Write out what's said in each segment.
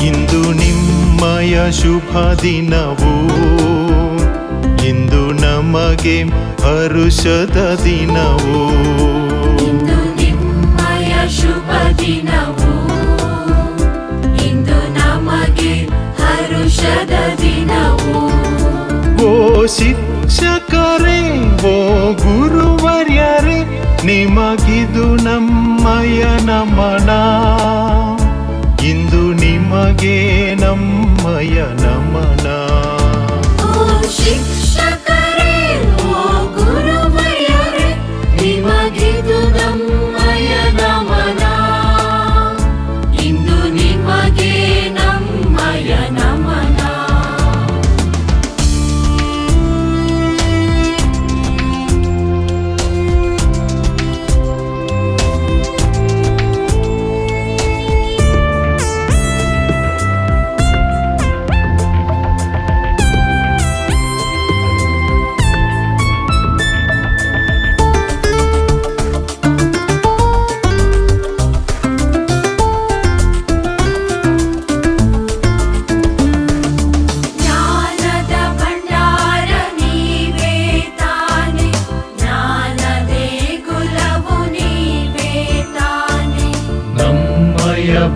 ಇಂದು ನಿಮ್ಮಯ ಶುಭ ದಿನವು, ಇಂದು ನಮಗೆ ಹರುಷದ ದಿನವು. ಇಂದು ನಿಮ್ಮಯ ಶುಭ ದಿನವು, ಇಂದು ನಮಗೆ ಹರುಷದ ದಿನವು. ಓ ಶಿಕ್ಷಕರೇ, ಓ ಗುರುವರ್ಯರೇ, ನಿಮಗಿದು ನಮ್ಮಯ ನಮನ. ಇಂದು ನಿಮಗೆ ನಮ್ಮಯ ನಮನ. ಓ ಶಿಕ್ಷಕರೇ, ಓ ಗುರುವರ್ಯರೇ, ನಿಮಗಿದು ನಮ್ಮಯ ನಮನ. ಇಂದು ನಿಮಗೆ ನಮ್ಮಯ ನಮನ.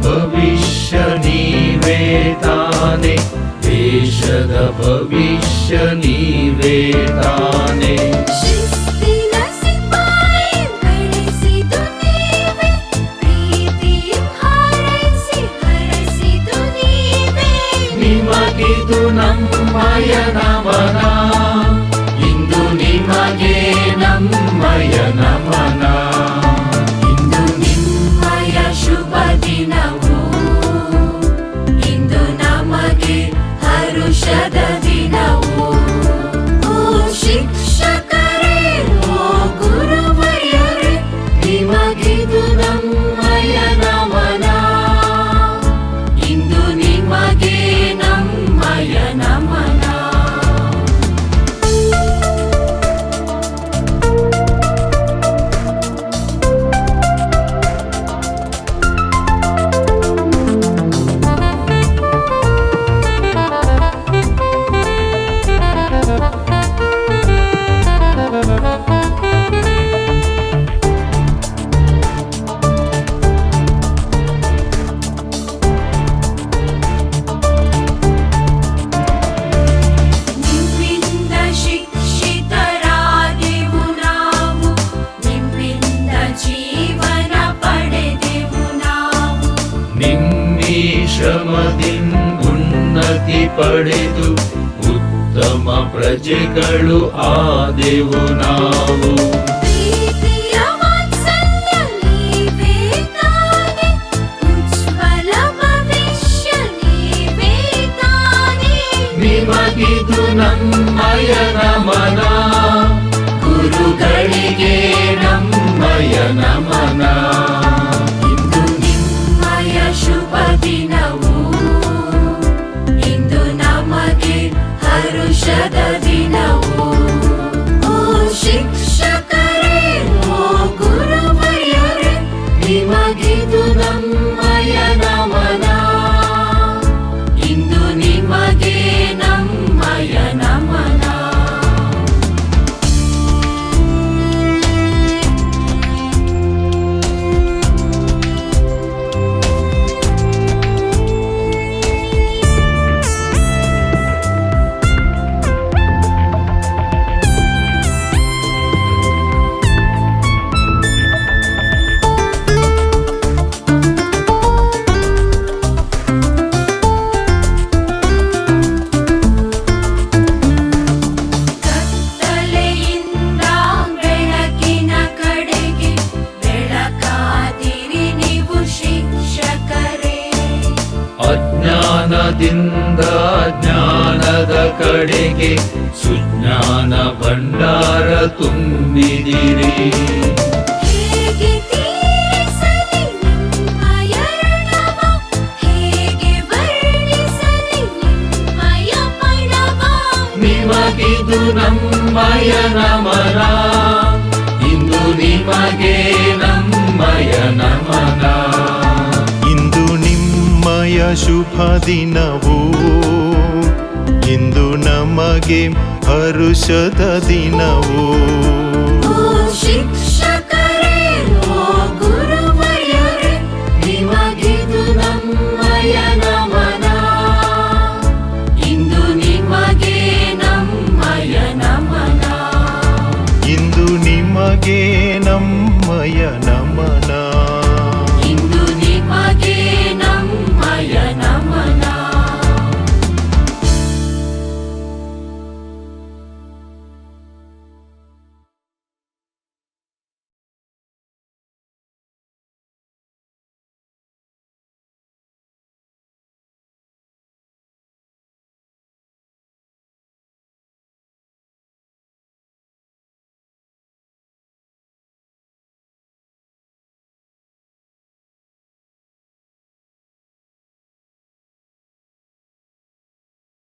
ಭವಿಷ್ಯ ನೀವೇ ತಾನೆ, ದೇಶದ ಭವಿಷ್ಯ ನೀವೇ ತಾನೆ. ಶಿಸ್ತಿನ ಸಿಪಾಯಿ ಬೆಳೆಸಿದು ನೀವೇ, ಪ್ರೀತಿಯ ಹಾರೈಸಿ ಹರಸಿದು ನೀವೇ. ನಿಮಗಿದು ನಮ್ಮಯ ನಮನ, ಇಂದು ನಿಮಗೆ ನಮ್ಮಯ ನಮನ. ಇಂದು ನಿಮ್ಮಯ ಶುಭ ದಿನವು, ಇಂದು ನಮಗೆ ಹರುಷದ ದಿನವು. ಓ ಶಿಕ್ಷಕರೇ, ಓ ಗುರುವರ್ಯರೇ, ನಿಮಗಿದು ನಮ್ಮಯ ನಮನ. ಇಂದು ನಿಮಗೆ ನಮ್ಮಯ ನಮನ. ನಿಮ್ಮಿಂದ ಶಿಕ್ಷಿತರಾದೆವು ನಾವು, ನಿಮ್ಮಿಂದ ಜೀವನ ಪಡೆದೆವು ನಾವು. ನಿಮ್ಮೀ ಶ್ರಮದಿಂದ ಉನ್ನತಿ ಪಡೆದು ಉತ್ತಮ ಪ್ರಜೆಗಳು ಆದೆವು ನಾವು. ಪ್ರೀತಿಯ ವಾತ್ಸಲ್ಯ ನೀವೇ ತಾನೆ, ಉಜ್ವಲ ಭವಿಷ್ಯ ನೀವೇ ತಾನೆ. ನಿಮಗಿದು ನಮ್ಮಯ ನಮನ, ಗುರುಗಳಿಗೆ ನಮ್ಮಯ ನಮನ. ಇಂದು ನಿಮ್ಮಯ ಶುಭ ದಿನವು, ಇಂದು ನಮಗೆ ಹರುಷದ ದಿನವು. ಓ ಶಿಕ್ಷಕರೇ, ಓ ಗುರುವರ್ಯರೇ, ನಿಮಗಿದು ನಮ್ಮಯ ನಮನ. ಇಂದು ನಿಮಗೆ ನಮ್ಮಯ ನಮನ. ಕತ್ತಲೆಯಿಂದ ಬೆಳಕಿನ ಕಡೆಗೆ ಬೆಳಕಾದಿರಿ ನೀವು ಶಿಕ್ಷಕರೇ. ಅಜ್ಞಾನದಿಂದ ಜ್ಞಾನದ ಕಡೆಗೆ ಸುಜ್ಞಾನ ಭಂಡಾರ ತುಂಬಿದಿರಿ. ಹೇಗೆ ತೀರಿಸಲಿ ನಿಮ್ಮಯ ಋಣವ, ಹೇಗೆ ವರ್ಣಿಸಲಿ ನಿಮ್ಮಯ ಪಣವ. ನಿಮಗಿದು ನಮ್ಮಯ ನಮನ, ಇಂದು ನಿಮಗೆ ನಮ್ಮಯ ನಮನ. ಇಂದು ನಿಮ್ಮಯ ಶುಭ ದಿನವು ಇಂದು ನಮಗೆ ಹರುಷದ ದಿನವು ಓ ಶಿಕ್ಷಕರೇ